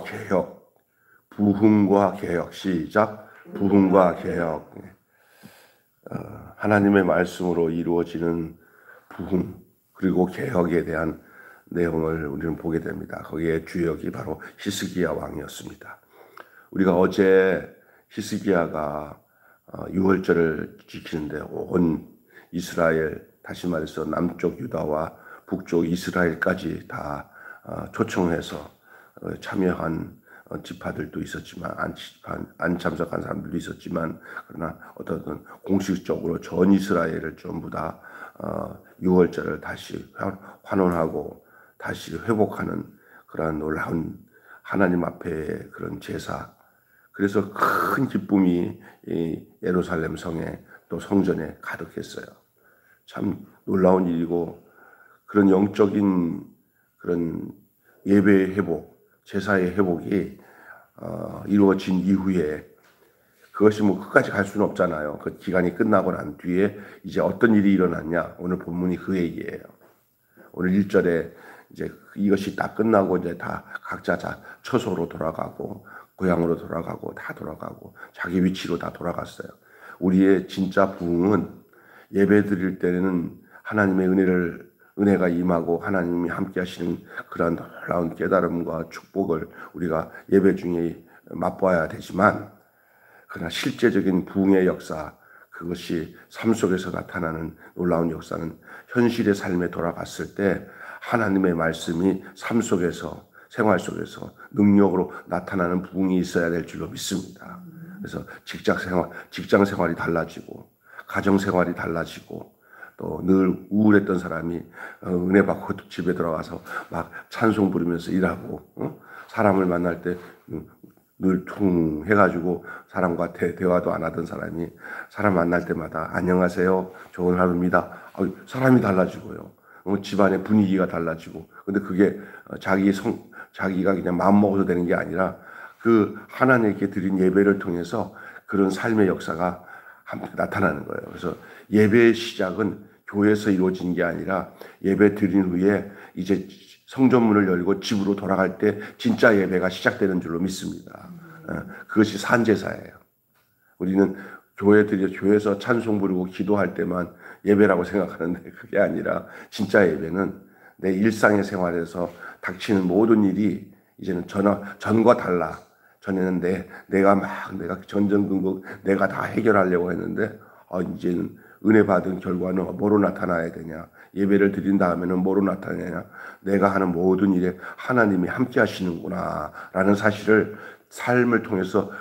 개혁, 부흥과 개혁. 시작. 부흥과 개혁. 하나님의 말씀으로 이루어지는 부흥 그리고 개혁에 대한 내용을 우리는 보게 됩니다. 거기에 주역이 바로 히스기야 왕이었습니다. 우리가 어제 히스기야가 유월절을 지키는데 온 이스라엘, 다시 말해서 남쪽 유다와 북쪽 이스라엘까지 다 초청해서 참여한 지파들도 있었지만 안 참석한 사람들도 있었지만, 그러나 어떤 공식적으로 전 이스라엘을 전부 다 유월절을 다시 환원하고 다시 회복하는 그러한 놀라운 하나님 앞에 그런 제사. 그래서 큰 기쁨이 이 예루살렘 성에 또 성전에 가득했어요. 참 놀라운 일이고, 그런 영적인 그런 예배의 회복, 제사의 회복이 이루어진 이후에, 그것이 뭐 끝까지 갈 수는 없잖아요. 그 기간이 끝나고 난 뒤에 이제 어떤 일이 일어났냐? 오늘 본문이 그 얘기예요. 오늘 1절에 이제 이것이 다 끝나고 이제 다 각자 처소로 돌아가고 고향으로 돌아가고 다 돌아가고 자기 위치로 다 돌아갔어요. 우리의 진짜 부흥은 예배 드릴 때는 하나님의 은혜가 임하고 하나님이 함께 하시는 그런 놀라운 깨달음과 축복을 우리가 예배 중에 맛봐야 되지만, 그러나 실제적인 부흥의 역사, 그것이 삶 속에서 나타나는 놀라운 역사는 현실의 삶에 돌아갔을 때 하나님의 말씀이 삶 속에서, 생활 속에서 능력으로 나타나는 부흥이 있어야 될 줄로 믿습니다. 그래서 직장 생활이 달라지고 가정 생활이 달라지고, 또 늘 우울했던 사람이 은혜 받고 집에 들어가서 막 찬송 부르면서 일하고, 사람을 만날 때 늘 퉁 해가지고 사람과 대화도 안 하던 사람이 사람 만날 때마다 안녕하세요, 좋은 하루입니다. 사람이 달라지고요. 집안의 분위기가 달라지고. 근데 그게 자기가 그냥 마음 먹어도 되는 게 아니라 그 하나님께 드린 예배를 통해서 그런 삶의 역사가 함께 나타나는 거예요. 그래서 예배의 시작은 교회에서 이루어진 게 아니라 예배 드린 후에 이제 성전문을 열고 집으로 돌아갈 때 진짜 예배가 시작되는 줄로 믿습니다. 그것이 산제사예요. 우리는 교회에서 찬송 부르고 기도할 때만 예배라고 생각하는데, 그게 아니라 진짜 예배는 내 일상의 생활에서 닥치는 모든 일이 이제는 전과 달라. 전에는 내가 전전긍긍 내가 다 해결하려고 했는데, 이제는 은혜 받은 결과는 뭐로 나타나야 되냐? 예배를 드린 다음에는 뭐로 나타나냐? 내가 하는 모든 일에 하나님이 함께 하시는구나 라는 사실을 삶을 통해서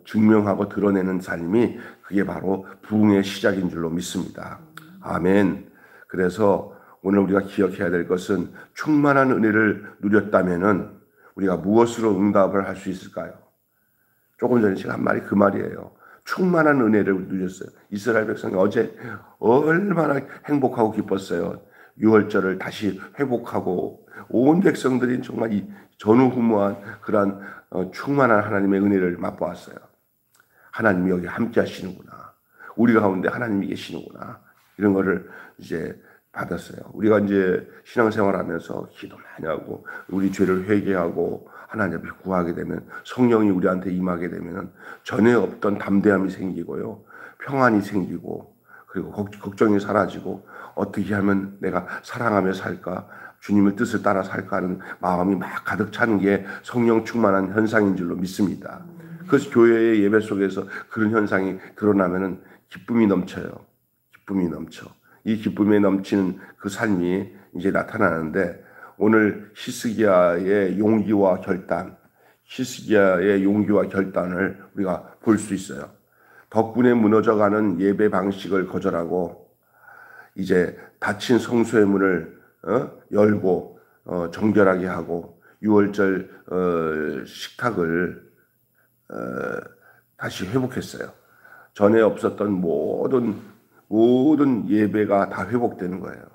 증명하고 드러내는 삶이, 그게 바로 부흥의 시작인 줄로 믿습니다. 아멘. 그래서 오늘 우리가 기억해야 될 것은, 충만한 은혜를 누렸다면은 우리가 무엇으로 응답을 할 수 있을까요? 조금 전에 제가 한 말이 그 말이에요. 충만한 은혜를 누렸어요. 이스라엘 백성이 어제 얼마나 행복하고 기뻤어요. 유월절을 다시 회복하고 온 백성들이 정말 이 전후무한 그러한 충만한 하나님의 은혜를 맛보았어요. 하나님이 여기 함께 하시는구나. 우리 가운데 하나님이 계시는구나. 이런 거를 이제 받았어요. 우리가 이제 신앙생활하면서 기도 많이 하고 우리 죄를 회개하고 하나님 앞에 구하게 되면, 성령이 우리한테 임하게 되면 전에 없던 담대함이 생기고요, 평안이 생기고, 그리고 걱정이 사라지고, 어떻게 하면 내가 사랑하며 살까, 주님의 뜻을 따라 살까 하는 마음이 막 가득 차는 게 성령 충만한 현상인 줄로 믿습니다. 그래서 교회의 예배 속에서 그런 현상이 드러나면은 기쁨이 넘쳐요. 기쁨이 넘쳐. 이 기쁨에 넘치는 그 삶이 이제 나타나는데, 오늘 히스기야의 용기와 결단을 우리가 볼 수 있어요. 덕분에 무너져가는 예배 방식을 거절하고 이제 닫힌 성소의 문을 열고 정결하게 하고 유월절 식탁을 다시 회복했어요. 전에 없었던 모든 예배가 다 회복되는 거예요.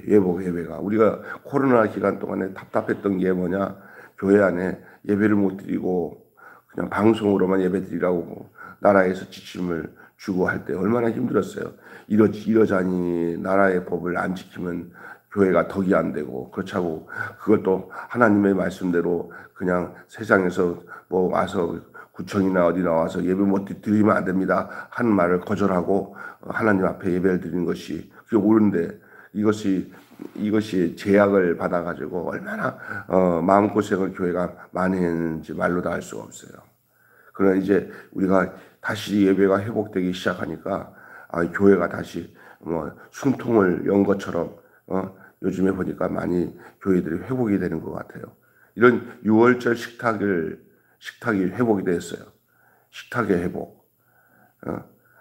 예배가. 우리가 코로나 기간 동안에 답답했던 게 뭐냐? 교회 안에 예배를 못 드리고 그냥 방송으로만 예배 드리라고 나라에서 지침을 주고 할 때 얼마나 힘들었어요. 이러자니 나라의 법을 안 지키면 교회가 덕이 안 되고 그렇다고 그것도 하나님의 말씀대로 그냥 세상에서 뭐 와서 구청이나 어디 나와서 예배 못 드리면 안 됩니다 하는 말을 거절하고 하나님 앞에 예배를 드리는 것이 그게 옳은데 이것이 제약을 받아가지고 얼마나 마음고생을 교회가 많이 했는지 말로 다 할 수가 없어요. 그러나 이제 우리가 다시 예배가 회복되기 시작하니까 교회가 다시 뭐 숨통을 연 것처럼 요즘에 보니까 많이 교회들이 회복이 되는 것 같아요. 이런 6월절 식탁이 회복이 됐어요. 식탁의 회복.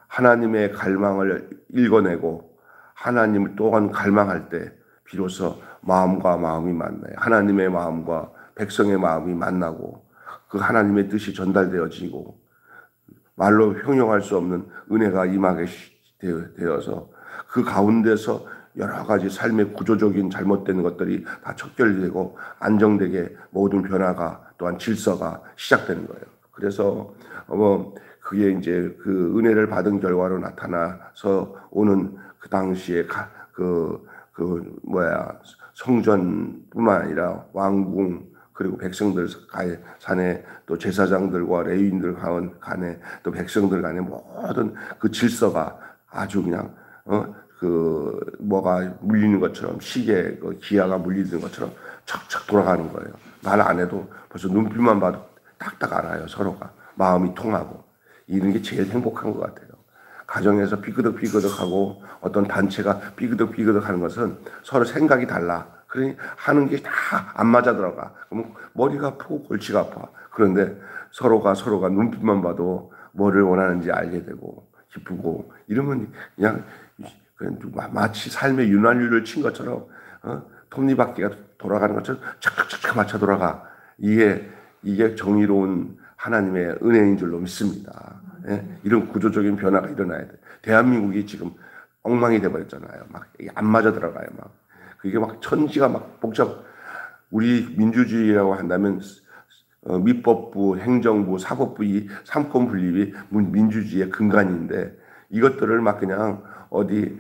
하나님의 갈망을 읽어내고 하나님을 또한 갈망할 때 비로소 마음과 마음이 만나요. 하나님의 마음과 백성의 마음이 만나고 그 하나님의 뜻이 전달되어지고 말로 형용할 수 없는 은혜가 임하게 되어서 그 가운데서 여러 가지 삶의 구조적인 잘못된 것들이 다 척결되고 안정되게 모든 변화가 또한 질서가 시작되는 거예요. 그래서 그게 이제 그 은혜를 받은 결과로 나타나서 오는 그 당시에 성전뿐만 아니라 왕궁 그리고 백성들 간에 또 제사장들과 레위인들 간에 또 백성들 간에 모든 그 질서가 아주 그냥 뭐가 물리는 것처럼 시계 기아가 물리는 것처럼 척척 돌아가는 거예요. 말 안 해도 벌써 눈빛만 봐도 딱딱 알아요. 서로가 마음이 통하고 이런 게 제일 행복한 것 같아요. 가정에서 삐그덕삐그덕하고 어떤 단체가 삐그덕삐그덕하는 것은 서로 생각이 달라. 그러니 하는 게 다 안 맞아 들어가. 그러면 머리가 아프고 골치가 아파. 그런데 서로가 눈빛만 봐도 뭐를 원하는지 알게 되고 기쁘고 이러면 그냥 마치 삶의 윤활유를 친 것처럼 톱니바퀴가 돌아가는 것처럼 착착착 맞춰 돌아가. 이게 정의로운 하나님의 은혜인 줄로 믿습니다. 예? 이런 구조적인 변화가 일어나야 돼. 대한민국이 지금 엉망이 돼버렸잖아요. 막 안 맞아 들어가요. 막 그게 막 천지가 막 우리 민주주의라고 한다면 입법부, 행정부, 사법부 이 삼권 분립이 민주주의의 근간인데 이것들을 막 그냥 어디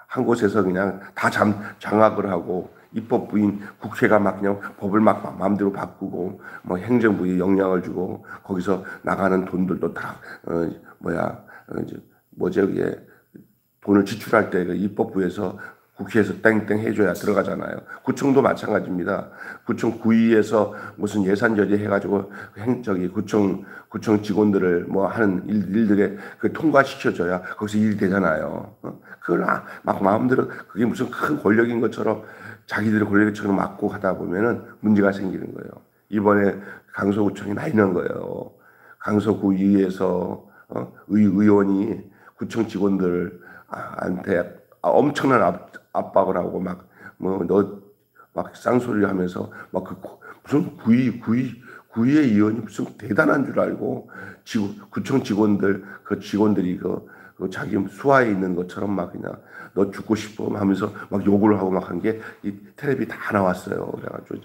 한 곳에서 그냥 다 장악을 하고 입법부인 국회가 막 그냥 법을 막 마음대로 바꾸고 뭐 행정부에 영향을 주고 거기서 나가는 돈들도 다 이게 돈을 지출할 때 그 입법부에서 국회에서 땡땡 해줘야 들어가잖아요. 구청도 마찬가지입니다. 구청 구의에서 무슨 예산 결의해가지고 구청 직원들을 뭐 하는 일들에 그 통과시켜줘야 거기서 일이 되잖아요. 그걸 막 마음대로 그게 무슨 큰 권력인 것처럼 자기들의 권력처럼 막고 하다 보면은 문제가 생기는 거예요. 이번에 강서구청이 난리 난 거예요. 강서구의회에서 의원이 구청 직원들한테 엄청난 압박을 하고 막 쌍소리를 하면서 무슨 구의회 의원이 무슨 대단한 줄 알고 구청 직원들이 자기 수하에 있는 것처럼 막 그냥 너 죽고 싶어 하면서 막 욕을 하고 막 한 게 이 텔레비 다 나왔어요. 그래가지고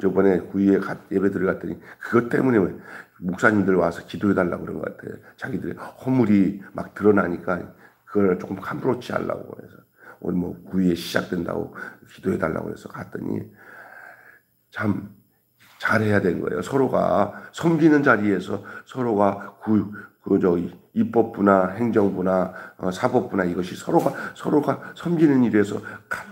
저번에 구의회 예배 들어갔더니 그것 때문에 목사님들 와서 기도해 달라고 그런 것 같아요. 자기들의 허물이 막 드러나니까 그걸 조금 함부로치 하려고 해서 오늘 뭐 구의회 시작된다고 기도해 달라고 해서 갔더니 참 잘해야 되는 거예요. 서로가 섬기는 자리에서 서로가 입법부나 행정부나 사법부나 이것이 서로가 섬기는 일에서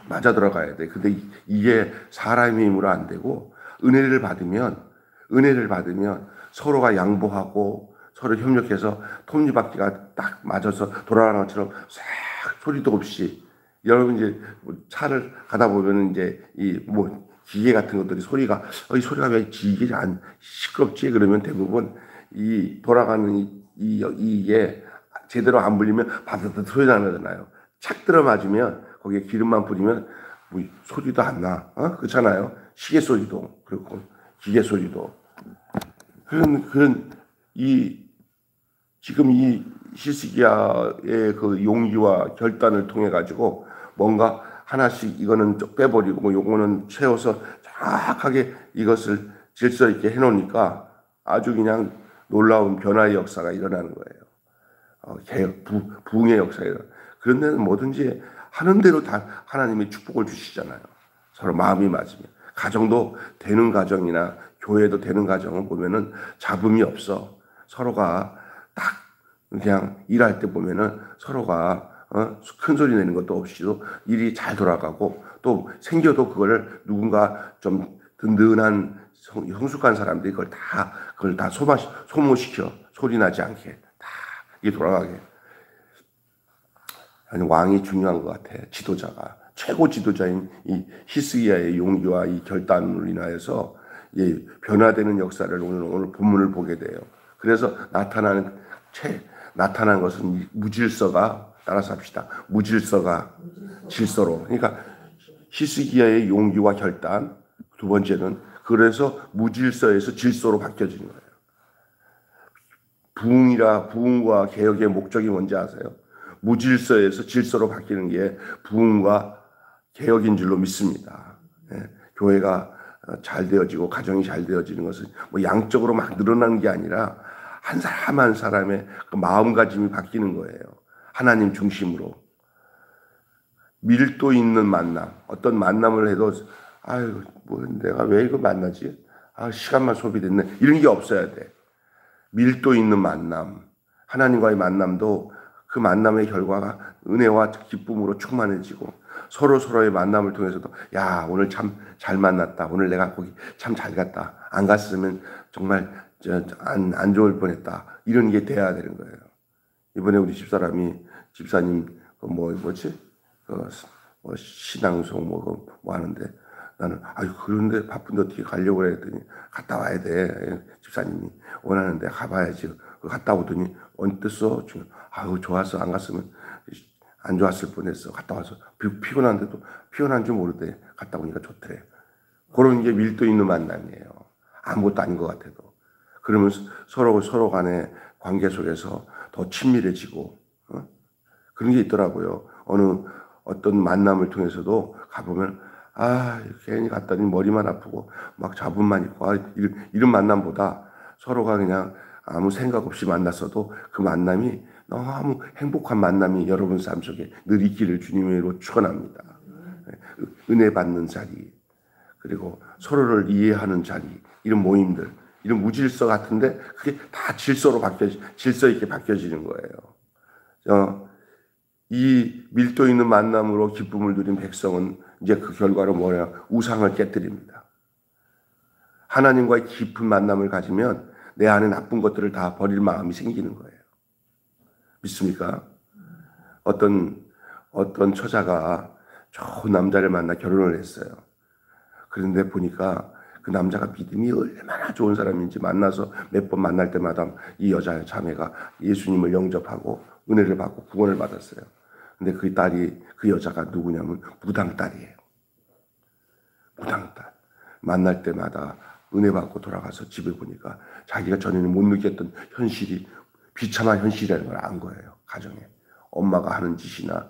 맞아 들어가야 돼. 근데 이게 사람의 힘으로 안 되고 은혜를 받으면 서로가 양보하고 서로 협력해서 톱니바퀴가 딱 맞아서 돌아가는 것처럼 싹 소리도 없이 여러분 이제 차를 가다 보면은 이제 기계 같은 것들이 이 소리가 왜 이게 안 시끄럽지? 그러면 대부분 이 돌아가는 이게 제대로 안 불리면 바다다 소리 나잖아요. 착 들어 맞으면 거기에 기름만 뿌리면 뭐 소리도 안 나. 그렇잖아요. 시계 소리도 그렇고 기계 소리도 그런 지금 이 히스기야의 그 용기와 결단을 통해 가지고 뭔가 하나씩 이거는 빼버리고 뭐 요거는 채워서 정확하게 이것을 질서 있게 해놓으니까 아주 그냥 놀라운 변화의 역사가 일어나는 거예요. 개혁, 부흥의 역사가 일어나. 그런 데는 뭐든지 하는 대로 다 하나님이 축복을 주시잖아요. 서로 마음이 맞으면. 가정도 되는 가정이나 교회도 되는 가정을 보면은 잡음이 없어. 서로가 딱 그냥 일할 때 보면은 서로가 큰 소리 내는 것도 없이도 일이 잘 돌아가고, 또 생겨도 그걸 누군가 좀 든든한 성숙한 사람들이 그걸 다 소모시켜. 소리 나지 않게 다 이게 돌아가게. 아니, 왕이 중요한 것 같아. 지도자가 최고 지도자인 이 히스기야의 용기와 이 결단으로 인하여서 이 변화되는 역사를 오늘 본문을 보게 돼요. 그래서 나타난 것은 무질서가, 따라서 합시다. 무질서가 질서로. 그러니까 히스기야의 용기와 결단. 두 번째는 그래서 무질서에서 질서로 바뀌어지는 거예요. 부흥과 개혁의 목적이 뭔지 아세요? 무질서에서 질서로 바뀌는 게 부흥과 개혁인 줄로 믿습니다. 교회가 잘 되어지고 가정이 잘 되어지는 것은 뭐 양적으로 막 늘어나는 게 아니라 한 사람 한 사람의 그 마음가짐이 바뀌는 거예요. 하나님 중심으로. 밀도 있는 만남, 어떤 만남을 해도 아유, 뭐 내가 왜 이거 만나지? 시간만 소비됐네. 이런 게 없어야 돼. 밀도 있는 만남, 하나님과의 만남도 그 만남의 결과가 은혜와 기쁨으로 충만해지고, 서로의 만남을 통해서도 야, 오늘 참 잘 만났다. 오늘 내가 거기 참 잘 갔다. 안 갔으면 정말 안 좋을 뻔했다. 이런 게 돼야 되는 거예요. 이번에 우리 집사님 신앙송 뭐 하는데, 나는 그런데 바쁜데 어떻게 가려고 그래 했더니 갔다 와야 돼. 집사님이 원하는데 가봐야지. 갔다 오더니 언뜻써 좋았어. 안 갔으면 안 좋았을 뻔했어. 갔다 와서 피곤한데도 피곤한 줄 모르대. 갔다 오니까 좋더래. 그런 게 밀도 있는 만남이에요. 아무것도 아닌 것 같아도. 그러면 서로 간의 관계 속에서 더 친밀해지고, 그런 게 있더라고요. 어떤 만남을 통해서도 가보면 괜히 갔더니 머리만 아프고 막 잡음만 있고 이런 만남보다 서로가 그냥 아무 생각 없이 만났어도 그 만남이 너무 행복한 만남이 여러분 삶 속에 늘 있기를 주님으로 축원합니다. 은혜 받는 자리, 그리고 서로를 이해하는 자리, 이런 모임들, 이런 무질서 같은데 그게 다 질서 있게 바뀌어지는 거예요. 이 밀도 있는 만남으로 기쁨을 누린 백성은 이제 그 결과로 우상을 깨뜨립니다. 하나님과의 깊은 만남을 가지면 내 안에 나쁜 것들을 다 버릴 마음이 생기는 거예요. 믿습니까? 어떤 처자가 좋은 남자를 만나 결혼을 했어요. 그런데 보니까 그 남자가 믿음이 얼마나 좋은 사람인지 만나서 몇 번 만날 때마다 이 여자 자매가 예수님을 영접하고 은혜를 받고 구원을 받았어요. 근데 그 여자가 누구냐면 무당딸이에요. 무당딸. 만날 때마다 은혜 받고 돌아가서 집에 보니까 자기가 전에는 못 느꼈던 현실이 비참한 현실이라는 걸 안 거예요. 가정에. 엄마가 하는 짓이나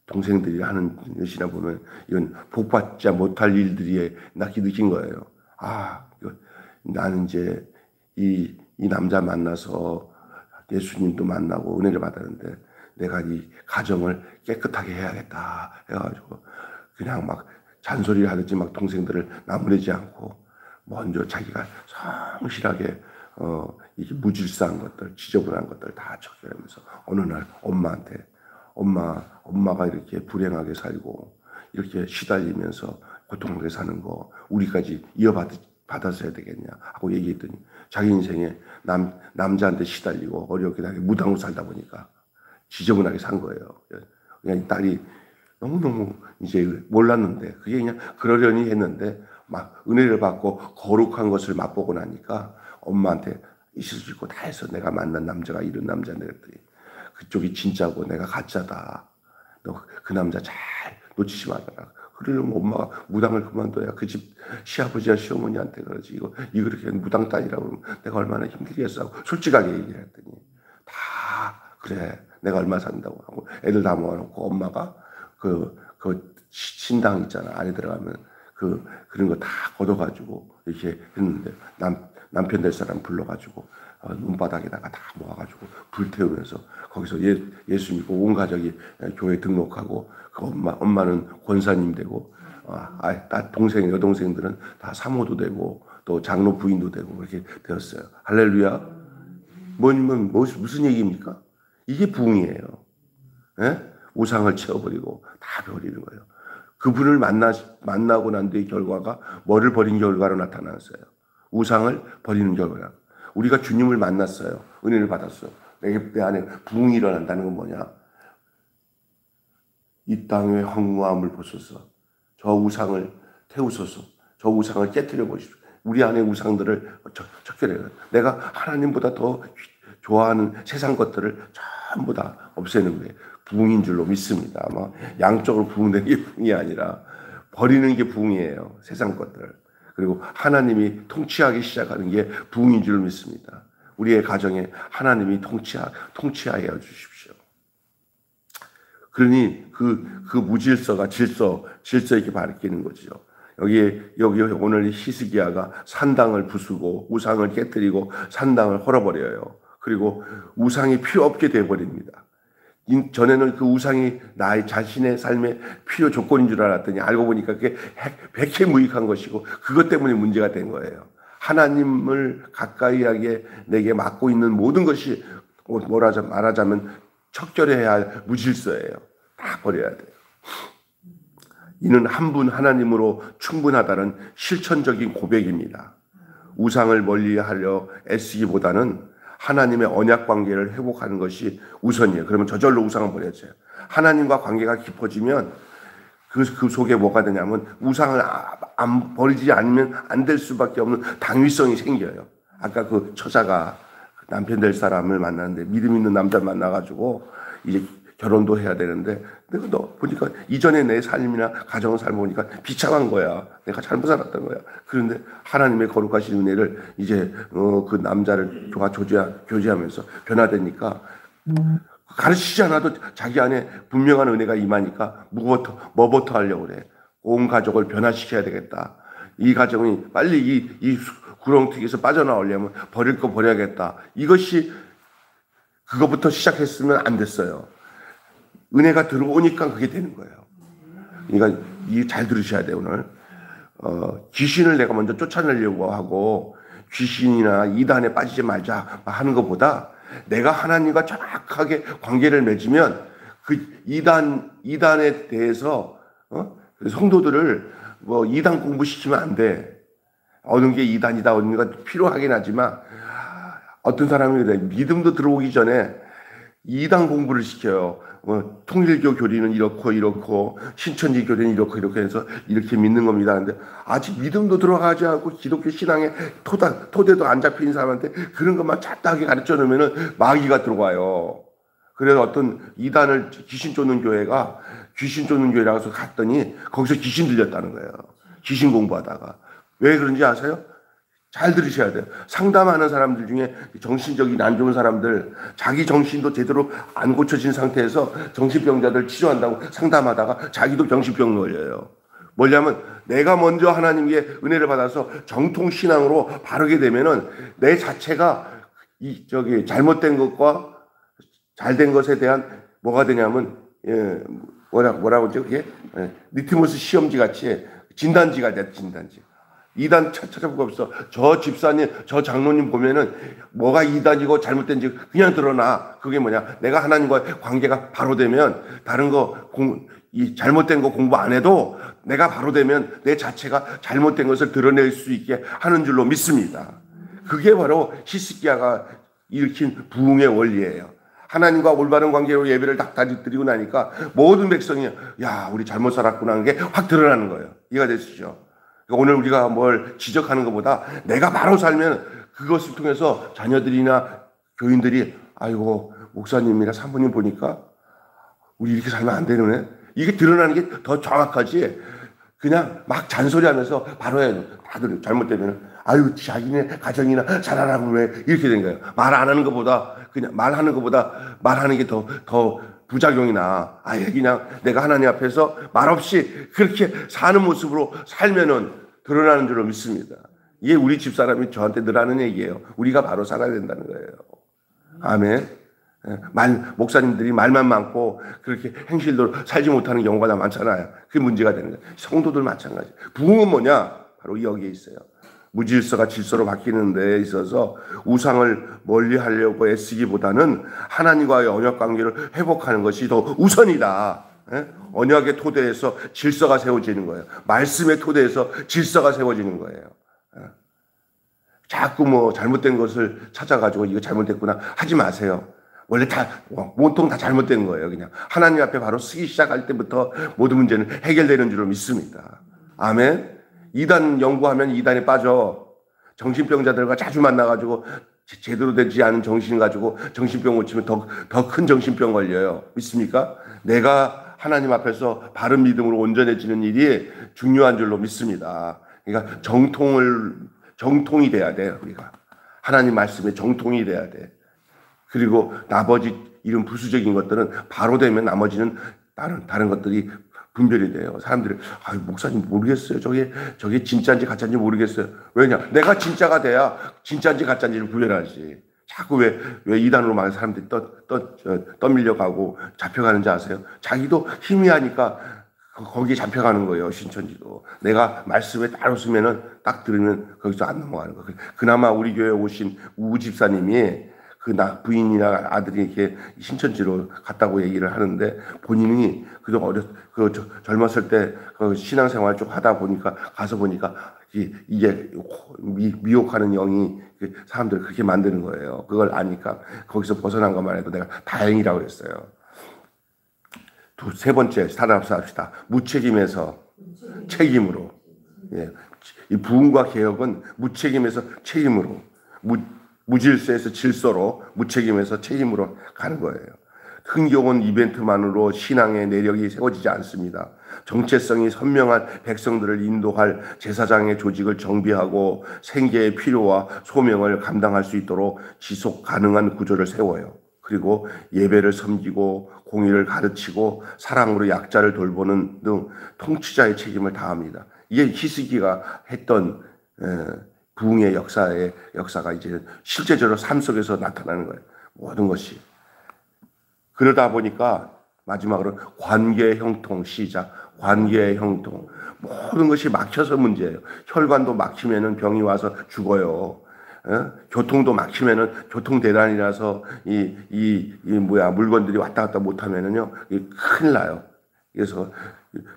동생들이 하는 짓이나 보면 이건 복받지 못할 일들이 나기 느낀 거예요. 나는 이제 이 남자 만나서 예수님도 만나고 은혜를 받았는데 내가 이 가정을 깨끗하게 해야겠다 해가지고 그냥 막 잔소리를 하든지 막 동생들을 나무래지 않고 먼저 자기가 성실하게 이게 무질서한 것들, 지저분한 것들 다 적용하면서 어느 날 엄마가 이렇게 불행하게 살고 이렇게 시달리면서 고통하게 사는 거 우리까지 이어받았어야 되겠냐 하고 얘기했더니 자기 인생에 남자한테 시달리고 어렵게 무당으로 살다 보니까 지저분하게 산 거예요. 그냥 딸이 너무너무 이제 몰랐는데 그게 그냥 그러려니 했는데 막 은혜를 받고 거룩한 것을 맛보고 나니까 엄마한테 있을 수 있고 다 해서 내가 만난 남자가 이런 남자인데 그랬더니 그쪽이 진짜고 내가 가짜다. 너 그 남자 잘 놓치지 말아라. 그러려면 엄마가 무당을 그만둬야 그 집 시아버지와 시어머니한테 그러지. 이거 이렇게 무당 딸이라고 그러면 내가 얼마나 힘들겠어 하고 솔직하게 얘기를 했더니 다 그래 내가 얼마 산다고 하고 애들 다 모아놓고 엄마가 그 신당 있잖아 안에 들어가면 그런 거 다 걷어가지고 이렇게 했는데 남편 될 사람 불러가지고 눈바닥에다가 다 모아가지고 불 태우면서 거기서 예수 믿고 온 가족이 교회 등록하고 그 엄마는 권사님 되고 동생, 여동생들은 다 사모도 되고 또 장로 부인도 되고 그렇게 되었어요. 할렐루야. 무슨 얘기입니까? 이게 부흥이에요. 예? 우상을 채워버리고 다 버리는 거예요. 그분을 만나고 난 뒤의 결과가 뭐를 버린 결과로 나타났어요. 우상을 버리는 결과라. 우리가 주님을 만났어요. 은혜를 받았어요. 내 안에 부흥이 일어난다는 건 뭐냐? 이 땅의 황무함을 보소서. 저 우상을 태우소서. 저 우상을 깨뜨려 보십시오. 우리 안의 우상들을 척결해요. 내가 하나님보다 더 좋아하는 세상 것들을 전부 다 없애는 거예요. 부흥인 줄로 믿습니다. 양쪽으로 부흥되는 게 부흥이 아니라 버리는 게 부흥이에요. 세상 것들. 그리고 하나님이 통치하기 시작하는 게 부흥인 줄로 믿습니다. 우리의 가정에 하나님이 통치하게 해주십시오. 그러니 그 무질서가 질서 있게 바뀌는 거죠. 여기 오늘 히스기야가 산당을 부수고 우상을 깨뜨리고 산당을 헐어버려요. 그리고 우상이 필요 없게 되어버립니다. 전에는 그 우상이 나의 자신의 삶의 필요 조건인 줄 알았더니 알고 보니까 그게 백해무익한 것이고 그것 때문에 문제가 된 거예요. 하나님을 가까이 하게 내게 맡고 있는 모든 것이 말하자면 척결해야 할 무질서예요. 다 버려야 돼요. 이는 한 분 하나님으로 충분하다는 실천적인 고백입니다. 우상을 멀리하려 애쓰기보다는 하나님의 언약 관계를 회복하는 것이 우선이에요. 그러면 저절로 우상을 버려져요. 하나님과 관계가 깊어지면 그 속에 뭐가 되냐면 우상을 버리지 않으면 안 될 수밖에 없는 당위성이 생겨요. 아까 그 처자가 남편 될 사람을 만났는데 믿음 있는 남자를 만나가지고 이제 결혼도 해야 되는데 내가 너 보니까 이전에 내 삶이나 가정을 살보니까 비참한 거야. 내가 잘못 살았던 거야. 그런데 하나님의 거룩하신 은혜를 이제 그 남자를 교제하면서 변화되니까 가르치지 않아도 자기 안에 분명한 은혜가 임하니까 뭐부터 하려고 그래. 온 가족을 변화시켜야 되겠다. 이 가정이 빨리 이 구렁텅이에서 빠져나오려면 버릴 거 버려야겠다. 이것이 그것부터 시작했으면 안 됐어요. 은혜가 들어오니까 그게 되는 거예요. 그러니까 이 잘 들으셔야 돼요. 오늘 귀신을 내가 먼저 쫓아내려고 하고 귀신이나 이단에 빠지지 말자 하는 것보다 내가 하나님과 정확하게 관계를 맺으면 그 이단에 대해서 성도들을 이단 공부시키면 안 돼. 어느 게 이단이다 어느 게 필요하긴 하지만 어떤 사람이 믿음도 들어오기 전에 이단 공부를 시켜요. 통일교 교리는 이렇고 신천지 교리는 이렇게 해서 이렇게 믿는 겁니다. 근데 아직 믿음도 들어가지 않고 기독교 신앙의 토대도 안 잡힌 사람한테 그런 것만 잡다하게 가르쳐 놓으면 마귀가 들어와요. 그래서 어떤 이단을 귀신 쫓는 교회라고 해서 갔더니 거기서 귀신 들렸다는 거예요. 귀신 공부하다가. 왜 그런지 아세요? 잘 들으셔야 돼요. 상담하는 사람들 중에 정신적인 안 좋은 사람들, 자기 정신도 제대로 안 고쳐진 상태에서 정신병자들 치료한다고 상담하다가 자기도 정신병 걸려요. 뭐냐면 내가 먼저 하나님께 은혜를 받아서 정통신앙으로 바르게 되면은 내 자체가 잘못된 것과 잘된 것에 대한 뭐가 되냐면 뭐라고 하죠? 그게 리트머스 시험지 같이 진단지가 돼. 진단지. 이단 찾아볼 거 없어. 저 집사님, 저 장로님 보면은 뭐가 이단이고 잘못된지 그냥 드러나. 그게 뭐냐? 내가 하나님과의 관계가 바로 되면 다른 거 이 잘못된 거 공부 안 해도 내가 바로 되면 내 자체가 잘못된 것을 드러낼 수 있게 하는 줄로 믿습니다. 그게 바로 히스기야가 일으킨 부흥의 원리예요. 하나님과 올바른 관계로 예배를 딱 드리고 나니까 모든 백성이 야, 우리 잘못 살았구나 하는 게 확 드러나는 거예요. 이해가 되시죠? 오늘 우리가 뭘 지적하는 것보다 내가 바로 살면 그것을 통해서 자녀들이나 교인들이 아이고 목사님이나 사모님 보니까 우리 이렇게 살면 안 되네. 이게 드러나는 게 더 정확하지. 그냥 막 잔소리하면서 바로 해야 돼. 다들 잘못되면 아유 자기네 가정이나 잘하라고 왜 이렇게 된 거예요. 말 안 하는 것보다 그냥 말하는 것보다 말하는 게 더 부작용이 나. 아예 그냥 내가 하나님 앞에서 말없이 그렇게 사는 모습으로 살면은 드러나는 줄로 믿습니다. 이게 우리 집사람이 저한테 늘 하는 얘기예요. 우리가 바로 살아야 된다는 거예요. 아멘. 목사님들이 말만 많고 그렇게 행실대로 살지 못하는 경우가 다 많잖아요. 그게 문제가 되는 거예요. 성도들 마찬가지. 부흥은 뭐냐? 바로 여기에 있어요. 무질서가 질서로 바뀌는 데에 있어서 우상을 멀리 하려고 애쓰기보다는 하나님과의 언약 관계를 회복하는 것이 더 우선이다. 언약의 토대에서 질서가 세워지는 거예요. 말씀의 토대에서 질서가 세워지는 거예요. 자꾸 뭐 잘못된 것을 찾아가지고 이거 잘못됐구나 하지 마세요. 원래 온통 다 잘못된 거예요. 그냥 하나님 앞에 바로 쓰기 시작할 때부터 모든 문제는 해결되는 줄로 믿습니다. 아멘. 이단 연구하면 이단에 빠져. 정신병자들과 자주 만나가지고 제대로 되지 않은 정신 가지고 정신병 고치면 더 큰 정신병 걸려요. 믿습니까? 내가 하나님 앞에서 바른 믿음으로 온전해지는 일이 중요한 줄로 믿습니다. 그러니까 정통이 돼야 돼요. 우리가 하나님 말씀에 정통이 돼야 돼. 그리고 나머지 이런 부수적인 것들은 바로 되면 나머지는 다른 것들이 분별이 돼요. 사람들이 목사님 모르겠어요. 저게 진짜인지 가짜인지 모르겠어요. 왜냐? 내가 진짜가 돼야 진짜인지 가짜인지를 구별하지. 자꾸 왜 이단으로 많은 사람들이 떠밀려가고 잡혀가는지 아세요? 자기도 희미하니까 거기에 잡혀가는 거예요. 신천지도. 내가 말씀에 따로 쓰면은 딱 들으면 거기서 안 넘어가는 거예요. 그나마 우리 교회에 오신 우 집사님이 부인이나 아들이 이렇게 신천지로 갔다고 얘기를 하는데 본인이 젊었을 때 그 신앙생활 쭉 하다 보니까 가서 보니까 이게 미혹하는 영이 사람들을 그렇게 만드는 거예요. 그걸 아니까 거기서 벗어난 것만 해도 내가 다행이라고 했어요. 세 번째 합시다. 무책임에서 책임으로. 예. 이 부흥과 개혁은 무책임에서 책임으로, 무질서에서 질서로, 무책임에서 책임으로 가는 거예요. 흥겨운 이벤트만으로 신앙의 내력이 세워지지 않습니다. 정체성이 선명한 백성들을 인도할 제사장의 조직을 정비하고 생계의 필요와 소명을 감당할 수 있도록 지속 가능한 구조를 세워요. 그리고 예배를 섬기고 공의를 가르치고 사랑으로 약자를 돌보는 등 통치자의 책임을 다합니다. 이게 히스기야가 했던 부흥의 역사가 이제 실제적으로 삶 속에서 나타나는 거예요. 모든 것이. 그러다 보니까 마지막으로 관계의 형통, 관계의 형통. 모든 것이 막혀서 문제예요. 혈관도 막히면은 병이 와서 죽어요. 교통도 막히면은 교통대란이라서 물건들이 왔다 갔다 못하면은요, 큰일 나요. 그래서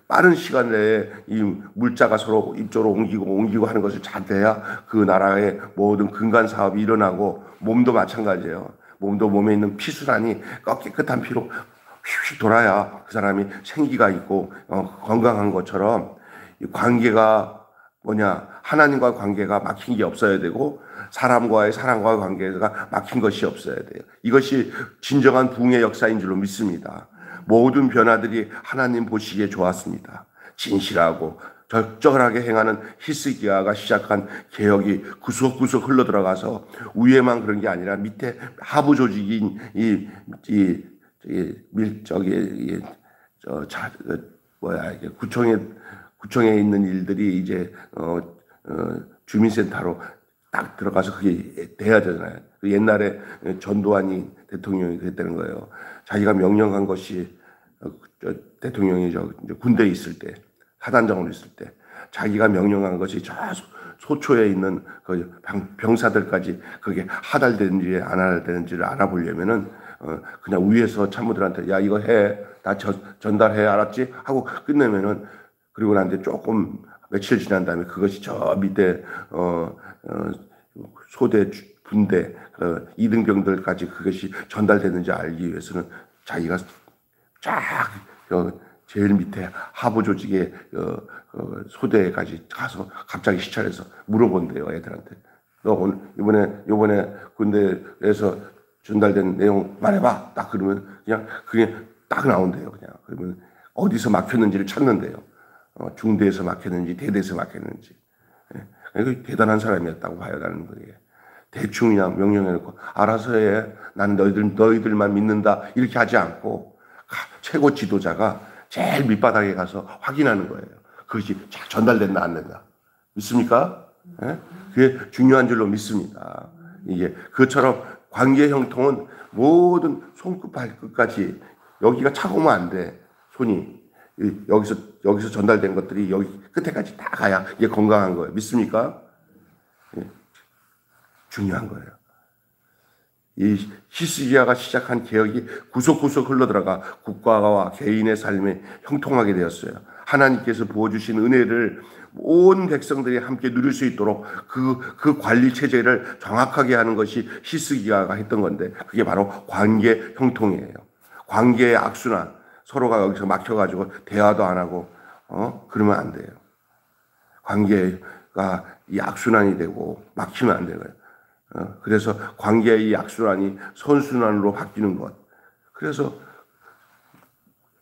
빠른 시간 내에 이 물자가 서로 이쪽으로 옮기고 하는 것을 잘 돼야 그 나라의 모든 근간 사업이 일어나고 몸도 마찬가지예요. 몸에 있는 피순환이 깨끗한 피로 휙휙 돌아야 그 사람이 생기가 있고 건강한 것처럼 이 관계가 하나님과의 관계가 막힌 게 없어야 되고 사람과의 관계가 막힌 것이 없어야 돼요. 이것이 진정한 부흥의 역사인 줄로 믿습니다. 모든 변화들이 하나님 보시기에 좋았습니다. 진실하고 적절하게 행하는 히스기야가 시작한 개혁이 구석구석 흘러들어가서 위에만 그런 게 아니라 밑에 하부 조직인 구청에 있는 일들이 이제 주민센터로 딱 들어가서 그게 돼야 되잖아요. 옛날에 전두환이 대통령이 그랬다는 거예요. 자기가 명령한 것이 대통령이 군대에 있을 때, 사단장으로 있을 때, 자기가 명령한 것이 저 소초에 있는 그 병사들까지 그게 하달되는지 안 하달되는지를 알아보려면은 그냥 위에서 참모들한테 야 이거 해, 다 전달해 알았지? 하고 끝내면은 그리고 나한테 조금 며칠 지난 다음에 그것이 저 밑에 소대 분대 이등병들까지 그것이 전달되는지 알기 위해서는 자기가 쫙 제일 밑에 하부 조직의 소대까지 가서 갑자기 시찰해서 물어본대요 애들한테. 너 오늘 이번에 군대에서 전달된 내용 말해봐. 딱 그러면 그게 딱 나온대요. 그러면 어디서 막혔는지를 찾는데요. 중대에서 막혔는지 대대에서 막혔는지. 예. 대단한 사람이었다고 봐요. 나는 그게. 대충 그냥 명령해놓고 알아서 해. 난 너희들만 믿는다. 이렇게 하지 않고 최고 지도자가 제일 밑바닥에 가서 확인하는 거예요. 그것이 전달됐나 안 됐나. 믿습니까? 예? 그게 중요한 줄로 믿습니다. 이게 그것처럼 관계 형통은 모든 손끝 발끝까지 여기가 차가우면 안 돼. 손이 여기서 전달된 것들이 여기 끝에까지 다 가야 이게 건강한 거예요. 믿습니까? 중요한 거예요. 이 히스기야가 시작한 개혁이 구석구석 흘러들어가 국가와 개인의 삶에 형통하게 되었어요. 하나님께서 부어주신 은혜를 온 백성들이 함께 누릴 수 있도록 그 관리 체제를 정확하게 하는 것이 히스기야가 했던 건데 그게 바로 관계 형통이에요. 관계의 악순환. 서로가 여기서 막혀가지고 대화도 안 하고 그러면 안 돼요. 관계가 이 악순환이 되고 막히면 안 되고요. 그래서 관계의 이 악순환이 선순환으로 바뀌는 것. 그래서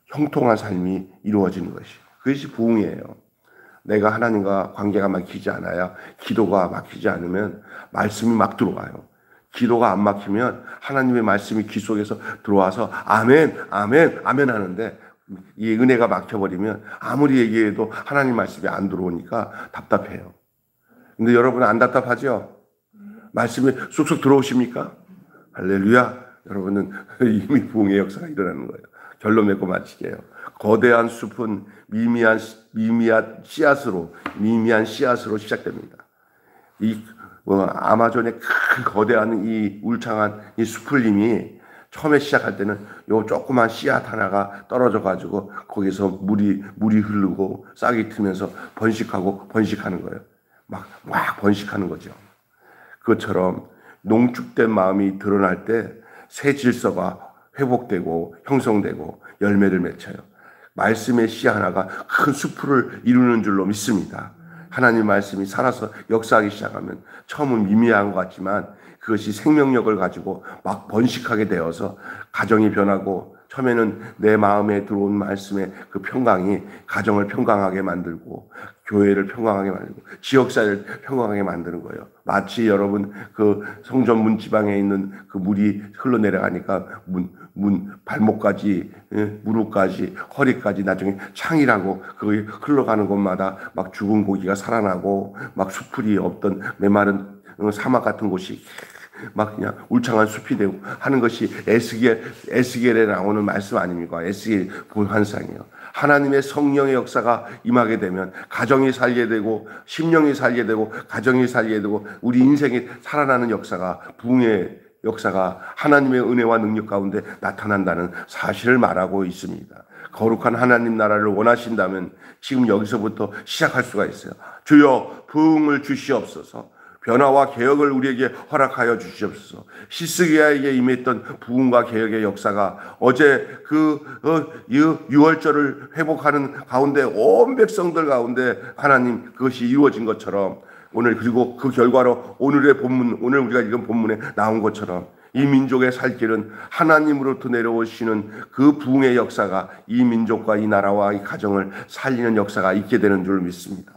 형통한 삶이 이루어지는 것이. 그것이 부흥이에요. 내가 하나님과 관계가 막히지 않아야 기도가 막히지 않으면 말씀이 막 들어와요. 기도가 안 막히면 하나님의 말씀이 귀 속에서 들어와서 아멘, 아멘, 아멘 하는데 이 은혜가 막혀버리면 아무리 얘기해도 하나님 말씀이 안 들어오니까 답답해요. 근데 여러분은 안 답답하죠? 말씀이 쑥쑥 들어오십니까? 할렐루야. 여러분은 이미 부흥의 역사가 일어나는 거예요. 결론 맺고 마치게요. 거대한 숲은 미미한 씨앗으로 시작됩니다. 아마존의 큰 거대한 이 울창한 이 수풀림이 처음에 시작할 때는 요 조그만 씨앗 하나가 떨어져 가지고 거기서 물이 흐르고 싹이 트면서 번식하는 거예요. 막 번식하는 거죠. 그것처럼 농축된 마음이 드러날 때 새 질서가 회복되고 형성되고 열매를 맺혀요. 말씀의 씨 하나가 큰 수풀을 이루는 줄로 믿습니다. 하나님 말씀이 살아서 역사하기 시작하면 처음은 미미한 것 같지만 그것이 생명력을 가지고 막 번식하게 되어서 가정이 변하고 처음에는 내 마음에 들어온 말씀의 그 평강이 가정을 평강하게 만들고 교회를 평강하게 만들고 지역사회를 평강하게 만드는 거예요. 마치 여러분 그 성전 문지방에 있는 그 물이 흘러내려가니까 발목까지 무릎까지 허리까지 나중에 창이라고 그 흘러가는 곳마다 막 죽은 고기가 살아나고 막 수풀이 없던 메마른 사막 같은 곳이 막 그냥 울창한 숲이 되고 하는 것이 에스겔에 나오는 말씀 아닙니까? 에스겔 환상이에요. 하나님의 성령의 역사가 임하게 되면 가정이 살게 되고 심령이 살게 되고 가정이 살게 되고 우리 인생이 살아나는 역사가 부흥의 역사가 하나님의 은혜와 능력 가운데 나타난다는 사실을 말하고 있습니다. 거룩한 하나님 나라를 원하신다면 지금 여기서부터 시작할 수가 있어요. 주여 부흥을 주시옵소서. 변화와 개혁을 우리에게 허락하여 주시옵소서. 히스기야에게 임했던 부흥과 개혁의 역사가 어제 유월절을 회복하는 가운데 온 백성들 가운데 하나님 그것이 이루어진 것처럼 오늘 그리고 그 결과로 오늘의 본문 오늘 우리가 읽은 본문에 나온 것처럼 이 민족의 살 길은 하나님으로부터 내려오시는 그 부흥의 역사가 이 민족과 이 나라와 이 가정을 살리는 역사가 있게 되는 줄 믿습니다.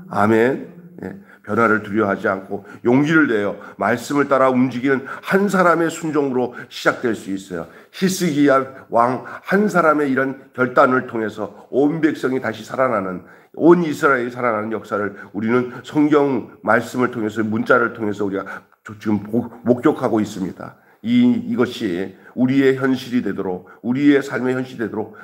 아멘. 예. 변화를 두려워하지 않고 용기를 내어 말씀을 따라 움직이는 한 사람의 순종으로 시작될 수 있어요. 히스기야 왕 한 사람의 이런 결단을 통해서 온 백성이 다시 살아나는 온 이스라엘이 살아나는 역사를 우리는 성경 말씀을 통해서 문자를 통해서 우리가 지금 목격하고 있습니다. 이것이 우리의 현실이 되도록 우리의 삶의 현실이 되도록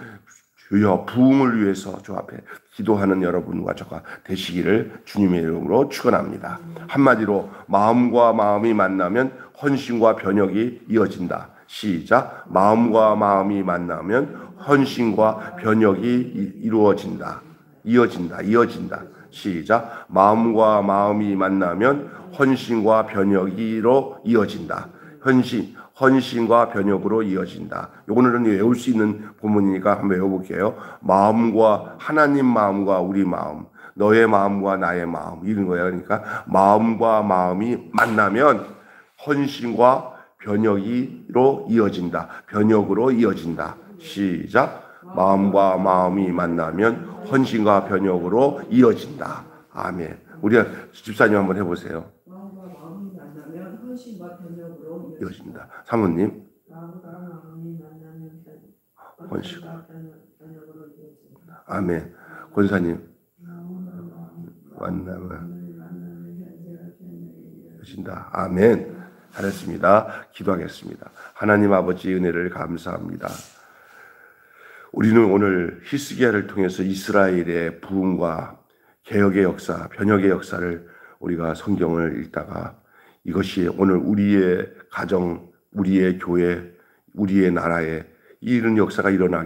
주여 부흥을 위해서 주 앞에 기도하는 여러분과 저가 되시기를 주님의 이름으로 축원합니다. 한마디로 마음과 마음이 만나면 헌신과 변혁이 이어진다. 시작. 마음과 마음이 만나면 헌신과 변혁이 이루어진다. 이어진다. 시작. 마음과 마음이 만나면 헌신과 변혁으로 이어진다. 헌신과 변혁으로 이어진다. 오늘은 외울 수 있는 본문이니까 한번 외워볼게요. 하나님 마음과 우리 마음, 너의 마음과 나의 마음 이런 거예요. 그러니까 마음과 마음이 만나면 헌신과 변혁으로 이어진다. 변혁으로 이어진다. 시작. 마음과 마음이 만나면 헌신과 변혁으로 이어진다. 아멘. 우리 집사님 한번 해보세요. 이어진다. 사모님. 헌신. 아멘. 권사님. 만나면 이어진다. 아멘. 하겠습니다. 기도하겠습니다. 하나님 아버지 은혜를 감사합니다. 우리는 오늘 히스기야를 통해서 이스라엘의 부흥과 개혁의 역사, 변혁의 역사를 우리가 성경을 읽다가 이것이 오늘 우리의 가정, 우리의 교회, 우리의 나라에 이런 역사가 일어나기